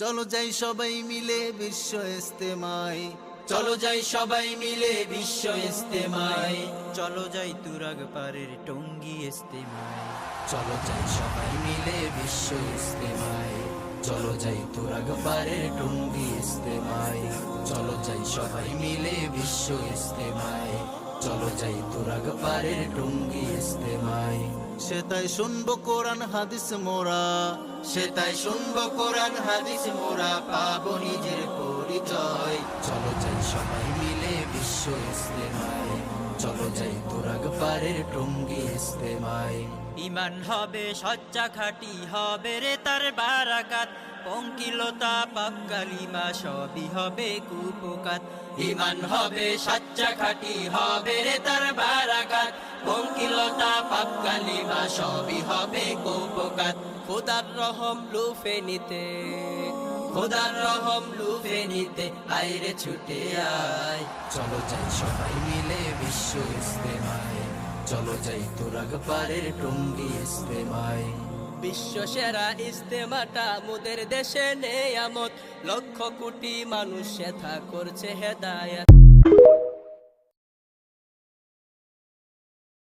চলো যাই সবাই মিলে বিশ্ব ইস্তেমায়, চলো যাই সবাই মিলে বিশ্ব ইস্তেমায়, চলো যাই তুরাগ পারের টঙ্গী ইস্তেমায়, চলো যাই সবাই মিলে বিশ্ব ইস্তেমায়, চলো যাই তুরাগ পারের টঙ্গী ইস্তেমায়, চলো যাই সবাই মিলে বিশ্ব ইস্তেমায়, চলো যাই তুরাগ পারের টঙ্গী ইস্তেমায়। সে তাই শুনবো কোরআন হাদিস মোরা, সে তাই শুনবো কোরআন হাদিস মোরা পাবো নিজের পরিচয়। চলো যাই সবাই মিলে বিশ্ব ইস্তেমায়, চলো যাই তুরাগ পারের টঙ্গী ইস্তেমায়। ইমান হবে সচ্চা খাঁটি হবে রে তার বারাকাত, পঙ্কিলতা পাপ কালিমা সবই হবে কুপকাত। ইমান হবে সচ্চা খাঁটি হবে রে তার বারাকাত, পঙ্কিলতা পাপ কালিমা সবই হবে কুপকাত। খোদার রহম লুফে নিতে, খোদার রহম লুফে নিতে আইরে ছুটে আয়। চলো যাই সবাই মিলে বিশ্ব ইস্তেমায়, চলো যাই তুরাগ পারের টঙ্গী ইস্তেমায়। বিশ্ব সেরা ইস্তেমাটা মোদের দেশে নেয়ামত, লক্ষ কোটি মানুষ সেথা করছে হেদায়াত।